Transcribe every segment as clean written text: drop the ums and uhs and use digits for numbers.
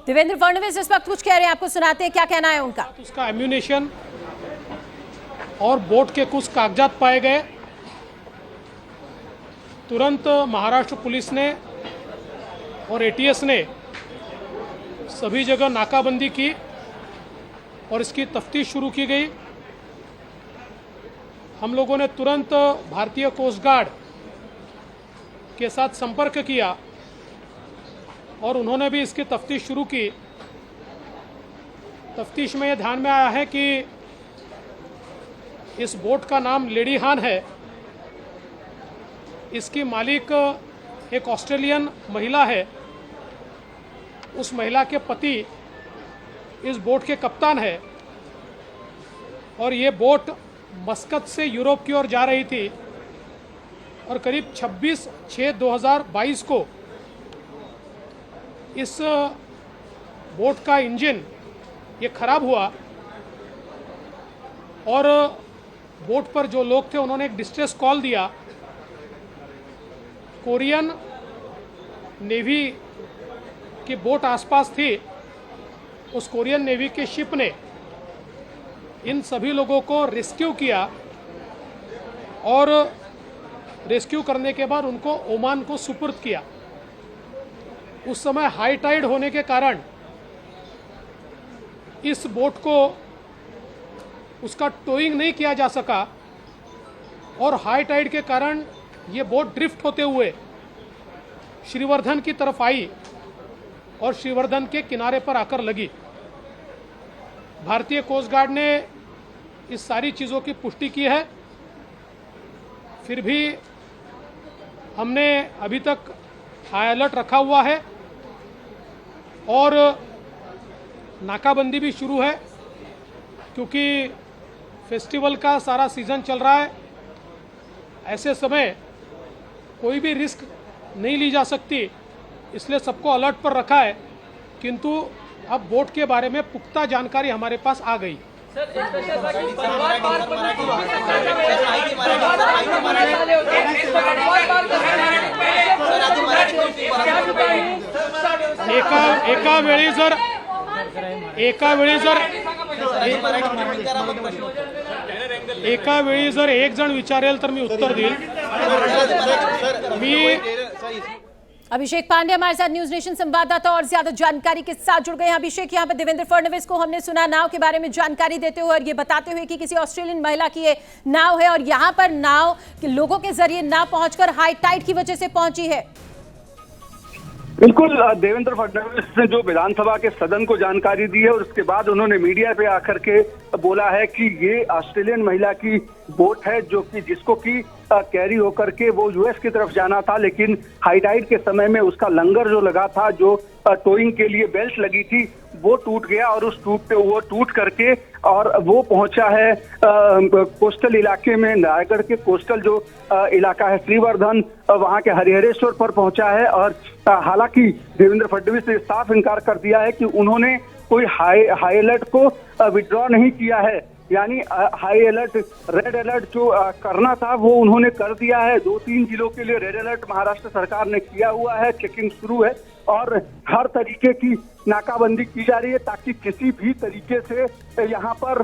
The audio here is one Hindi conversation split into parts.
देवेंद्र फडणवीस इस वक्त कुछ कह रहे हैं, आपको सुनाते हैं क्या कहना है उनका। उसका एम्यूनेशन और बोट के कुछ कागजात पाए गए। तुरंत महाराष्ट्र पुलिस ने और एटीएस ने सभी जगह नाकाबंदी की और इसकी तफ्तीश शुरू की गई। हम लोगों ने तुरंत भारतीय कोस्ट गार्ड के साथ संपर्क किया और उन्होंने भी इसकी तफ्तीश शुरू की। तफ्तीश में यह ध्यान में आया है कि इस बोट का नाम लेडी हान है। इसकी मालिक एक ऑस्ट्रेलियन महिला है। उस महिला के पति इस बोट के कप्तान है और ये बोट मस्कत से यूरोप की ओर जा रही थी और करीब 26/6/2022 को इस बोट का इंजन ये खराब हुआ और बोट पर जो लोग थे उन्होंने एक डिस्ट्रेस कॉल दिया। कोरियन नेवी की बोट आसपास थी। उस कोरियन नेवी के शिप ने इन सभी लोगों को रेस्क्यू किया और रेस्क्यू करने के बाद उनको ओमान को सुपुर्द किया। उस समय हाई टाइड होने के कारण इस बोट को उसका टोइंग नहीं किया जा सका और हाई टाइड के कारण ये बोट ड्रिफ्ट होते हुए श्रीवर्धन की तरफ आई और श्रीवर्धन के किनारे पर आकर लगी। भारतीय कोस्ट गार्ड ने इस सारी चीज़ों की पुष्टि की है। फिर भी हमने अभी तक हाई अलर्ट रखा हुआ है और नाकाबंदी भी शुरू है क्योंकि फेस्टिवल का सारा सीज़न चल रहा है। ऐसे समय कोई भी रिस्क नहीं ली जा सकती, इसलिए सबको अलर्ट पर रखा है। किंतु अब बोट के बारे में पुख्ता जानकारी हमारे पास आ गई। एका वेळी जर एक जण विचारेल तर मी उत्तर देईल। अभिषेक पांडे हमारे साथ न्यूज नेशन संवाददाता और ज्यादा जानकारी के साथ जुड़ गए हैं। अभिषेक, यहाँ पर देवेंद्र फडणवीस को हमने सुना नाव के बारे में जानकारी देते हुए और ये बताते हुए कि किसी ऑस्ट्रेलियन महिला की ये नाव है और यहाँ पर नाव के लोगों के जरिए नाव पहुंचकर हाई टाइड की वजह से पहुंची है। बिल्कुल, देवेंद्र फडणवीस ने जो विधानसभा के सदन को जानकारी दी है और उसके बाद उन्होंने मीडिया पे आकर के बोला है कि ये ऑस्ट्रेलियन महिला की बोट है जो कि जिसको कि कैरी होकर के वो यूएस की तरफ जाना था, लेकिन हाई टाइड के समय में उसका लंगर जो लगा था, जो टोइंग के लिए बेल्ट लगी थी, वो टूट गया और वो टूट करके और वो पहुंचा है कोस्टल इलाके में। रायगढ़ के कोस्टल जो इलाका है श्रीवर्धन, वहां के हरिहरेश्वर पर पहुंचा है। और हालांकि देवेंद्र फडणवीस ने साफ इनकार कर दिया है कि उन्होंने कोई हाई अलर्ट को विड्रॉ नहीं किया है, यानी हाई अलर्ट रेड अलर्ट जो करना था वो उन्होंने कर दिया है। 2-3 जिलों के लिए रेड अलर्ट महाराष्ट्र सरकार ने किया हुआ है। चेकिंग शुरू है और हर तरीके की नाकाबंदी की जा रही है ताकि किसी भी तरीके से यहाँ पर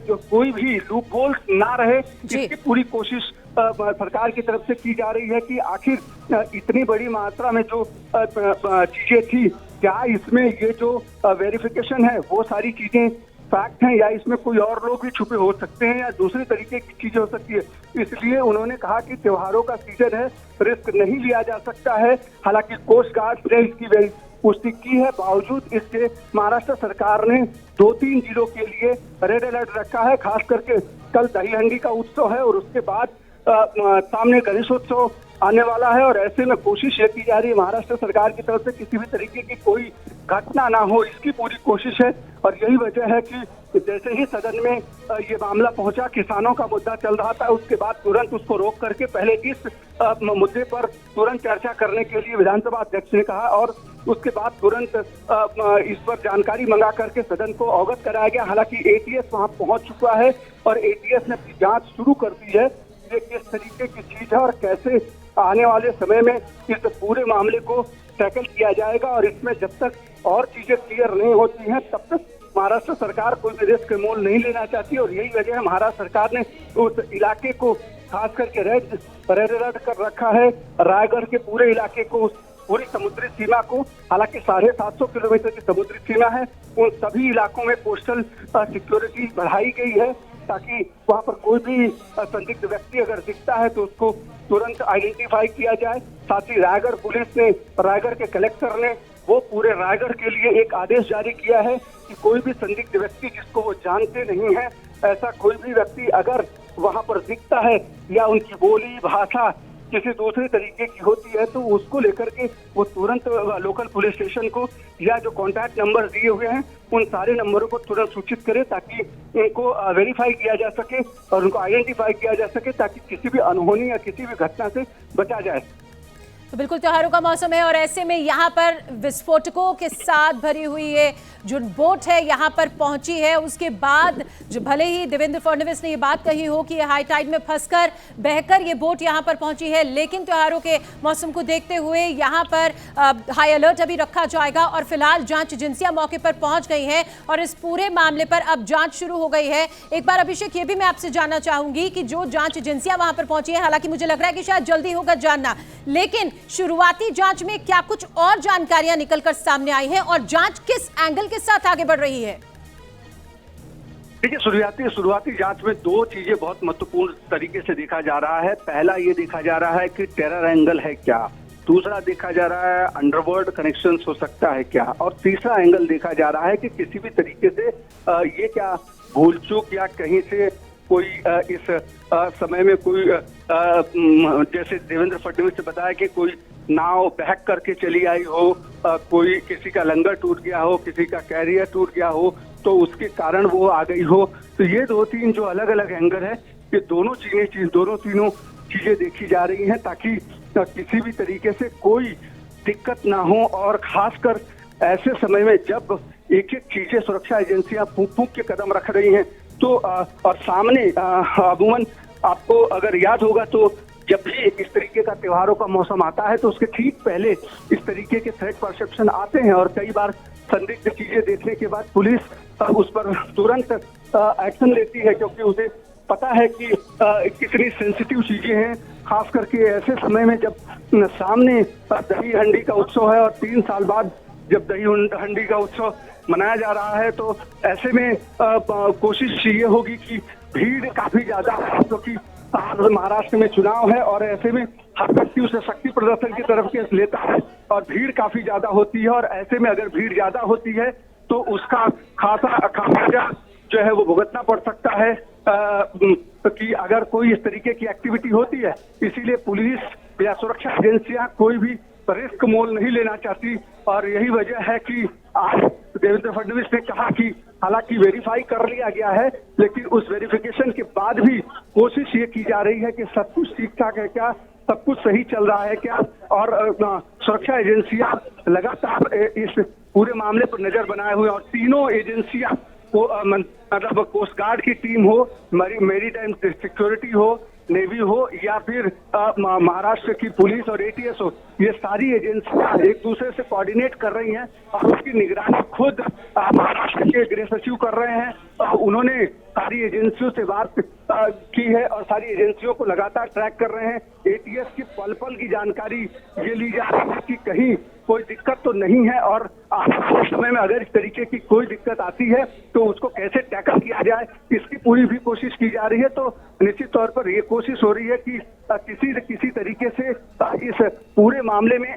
जो कोई भी लूप होल ना रहे, इसकी पूरी कोशिश सरकार की तरफ से की जा रही है कि आखिर इतनी बड़ी मात्रा में जो चीजें थी, क्या इसमें ये जो वेरिफिकेशन है वो सारी चीजें फैक्ट हैं या इसमें कोई और लोग भी छुपे हो सकते हैं या दूसरी तरीके की चीजें हो सकती है। इसलिए उन्होंने कहा कि त्योहारों का सीजन है, रिस्क नहीं लिया जा सकता है। हालांकि कोस्ट गार्ड ने इसकी पुष्टि की है, बावजूद इसके महाराष्ट्र सरकार ने 2-3 जिलों के लिए रेड अलर्ट रखा है। खास करके कल दही हंडी का उत्सव है और उसके बाद सामने गणेशोत्सव आने वाला है और ऐसे में कोशिश ये की जा रही है महाराष्ट्र सरकार की तरफ से किसी भी तरीके की कोई घटना ना हो, इसकी पूरी कोशिश है। और यही वजह है कि जैसे ही सदन में ये मामला पहुंचा, किसानों का मुद्दा चल रहा था, उसके बाद तुरंत उसको रोक करके पहले इस मुद्दे पर तुरंत चर्चा करने के लिए विधानसभा अध्यक्ष ने कहा और उसके बाद तुरंत इस पर जानकारी मंगा करके सदन को अवगत कराया गया। हालांकि एटीएस वहां पहुंच चुका है और एटीएस ने अपनी जांच शुरू कर दी है। ये किस तरीके की चीज है और कैसे आने वाले समय में इस पूरे मामले को टैकल किया जाएगा और इसमें जब तक और चीजें क्लियर नहीं होती हैं तब तक महाराष्ट्र सरकार कोई भी रिस्क मोल नहीं लेना चाहती। और यही वजह है महाराष्ट्र सरकार ने उस इलाके को खास करके रेड अलर्ट कर रखा है। रायगढ़ के पूरे इलाके को, पूरी समुद्री सीमा को, हालांकि 750 किलोमीटर की समुद्री सीमा है, उन सभी इलाकों में कोस्टल सिक्योरिटी बढ़ाई गई है ताकि वहां पर कोई भी संदिग्ध व्यक्ति अगर दिखता है तो उसको तुरंत आइडेंटिफाई किया जाए। साथ ही रायगढ़ पुलिस ने, रायगढ़ के कलेक्टर ने वो पूरे रायगढ़ के लिए एक आदेश जारी किया है कि कोई भी संदिग्ध व्यक्ति जिसको वो जानते नहीं है, ऐसा कोई भी व्यक्ति अगर वहां पर दिखता है या उनकी बोली भाषा किसी दूसरे तरीके की होती है तो उसको लेकर के वो तुरंत लोकल पुलिस स्टेशन को या जो कॉन्टैक्ट नंबर दिए हुए हैं उन सारे नंबरों को तुरंत सूचित करे ताकि उनको वेरीफाई किया जा सके और उनको आइडेंटिफाई किया जा सके ताकि किसी भी अनहोनी या किसी भी घटना से बचा जाए। तो बिल्कुल त्योहारों का मौसम है और ऐसे में यहाँ पर विस्फोटकों के साथ भरी हुई ये जो बोट है यहाँ पर पहुंची है। उसके बाद जो भले ही देवेंद्र फडणवीस ने ये बात कही हो कि हाई टाइड में फंसकर बहकर ये बोट यहाँ पर पहुंची है, लेकिन त्योहारों के मौसम को देखते हुए यहाँ पर हाई अलर्ट अभी रखा जाएगा और फिलहाल जांच एजेंसियां मौके पर पहुंच गई हैं और इस पूरे मामले पर अब जांच शुरू हो गई है। एक बार अभिषेक ये भी मैं आपसे जानना चाहूंगी कि जो जांच एजेंसियां वहां पर पहुंची है, हालांकि मुझे लग रहा है कि शायद जल्दी होगा जानना, लेकिन शुरुआती जांच में क्या कुछ और जानकारियां निकलकर सामने आई हैं और जांच किस एंगल के साथ आगे बढ़ रही है? देखिए, शुरुआती जांच में दो चीजें बहुत महत्वपूर्ण तरीके से देखा जा रहा है। पहला ये देखा जा रहा है कि टेरर एंगल है क्या, दूसरा देखा जा रहा है अंडरवर्ल्ड कनेक्शन हो सकता है क्या, और तीसरा एंगल देखा जा रहा है कि किसी भी तरीके से ये क्या भूल चूक या कहीं से कोई इस समय में कोई जैसे देवेंद्र फडणवीस ने बताया कि कोई नाव बहक करके चली आई हो, कोई किसी का लंगर टूट गया हो, किसी का कैरियर टूट गया हो तो उसके कारण वो आ गई हो। तो ये दो तीन जो अलग अलग एंगल है, ये दोनों तीनों चीजें देखी जा रही हैं ताकि किसी भी तरीके से कोई दिक्कत ना हो। और खासकर ऐसे समय में जब एक एक चीजें सुरक्षा एजेंसियां फूंक के कदम रख रही हैं तो और सामने अमूमन आपको अगर याद होगा तो जब भी इस तरीके का त्योहारों का मौसम आता है तो उसके ठीक पहले इस तरीके के थ्रेट परसेप्शन आते हैं और कई बार संदिग्ध चीजें देखने के बाद पुलिस उस पर तुरंत एक्शन लेती है क्योंकि उसे पता है कि कितनी सेंसिटिव चीजें हैं। खास करके ऐसे समय में जब सामने दही हंडी का उत्सव है और 3 साल बाद जब दही हंडी का उत्सव मनाया जा रहा है तो ऐसे में कोशिश ये होगी कि भीड़ काफी ज्यादा है क्योंकि महाराष्ट्र में चुनाव है और ऐसे में हर व्यक्ति उसे शक्ति प्रदर्शन की तरफ के लेता है और भीड़ काफी ज्यादा होती है और ऐसे में अगर भीड़ ज्यादा होती है तो उसका खासा जो है वो भुगतना पड़ सकता है कि अगर कोई इस तरीके की एक्टिविटी होती है। इसीलिए पुलिस या सुरक्षा एजेंसियां कोई भी रिस्क मोल नहीं लेना चाहती और यही वजह है कि आज देवेंद्र फडणवीस ने कहा कि हालांकि वेरीफाई कर लिया गया है लेकिन उस वेरिफिकेशन के बाद भी कोशिश ये की जा रही है कि सब कुछ ठीक ठाक है क्या, सब कुछ सही चल रहा है क्या। और सुरक्षा एजेंसियां लगातार इस पूरे मामले पर नजर बनाए हुए और तीनों एजेंसियां मतलब कोस्ट गार्ड की टीम हो, मैरीटाइम सिक्योरिटी हो, नेवी हो या फिर महाराष्ट्र की पुलिस और एटीएस हो, ये सारी एजेंसियां एक दूसरे से कोऑर्डिनेट कर रही हैं और उसकी निगरानी खुद महाराष्ट्र के गृह सचिव कर रहे हैं। उन्होंने सारी एजेंसियों से बात की है और सारी एजेंसियों को लगातार ट्रैक कर रहे हैं। एटीएस की पल पल की जानकारी ये ली जा रही है कि कहीं कोई दिक्कत तो नहीं है और आने वाले समय में अगर इस तरीके की कोई दिक्कत आती है तो उसको कैसे टैकल किया जाए, इसकी पूरी भी कोशिश की जा रही है। तो निश्चित तौर पर ये कोशिश हो रही है कि किसी तरीके से इस पूरे मामले में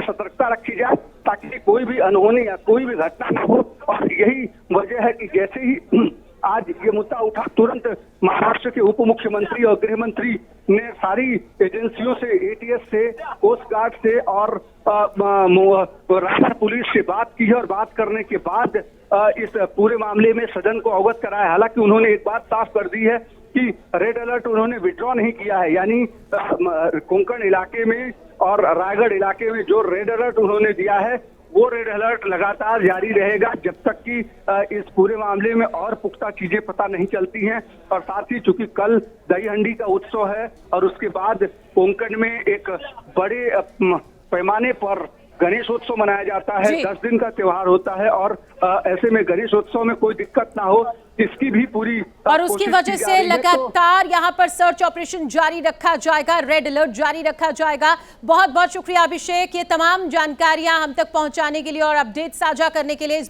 सतर्कता रखी जाए ताकि कोई भी अनहोनी या कोई भी घटना न हो। और यही वजह है कि जैसे ही आज ये मुद्दा उठा तुरंत महाराष्ट्र के उप मुख्यमंत्री और गृह मंत्री ने सारी एजेंसियों से, एटीएस से, कोस्ट गार्ड से और रायगढ़ पुलिस से बात की है और बात करने के बाद इस पूरे मामले में सदन को अवगत कराया। हालांकि उन्होंने एक बात साफ कर दी है कि रेड अलर्ट उन्होंने विड्रॉ नहीं किया है, यानी कोंकण इलाके में और रायगढ़ इलाके में जो रेड अलर्ट उन्होंने दिया है वो रेड अलर्ट लगातार जारी रहेगा जब तक कि इस पूरे मामले में और पुख्ता चीजें पता नहीं चलती हैं। और साथ ही चूंकि कल दही हंडी का उत्सव है और उसके बाद कोंकण में एक बड़े पैमाने पर गणेशोत्सव मनाया जाता है, जी। 10 दिन का त्योहार होता है और ऐसे में गणेशोत्सव में कोई दिक्कत ना हो इसकी भी पूरी और उसकी कोशिश वजह की जा से रही है। तो लगातार यहाँ पर सर्च ऑपरेशन जारी रखा जाएगा, रेड अलर्ट जारी रखा जाएगा। बहुत बहुत शुक्रिया अभिषेक, ये तमाम जानकारियां हम तक पहुंचाने के लिए और अपडेट साझा करने के लिए।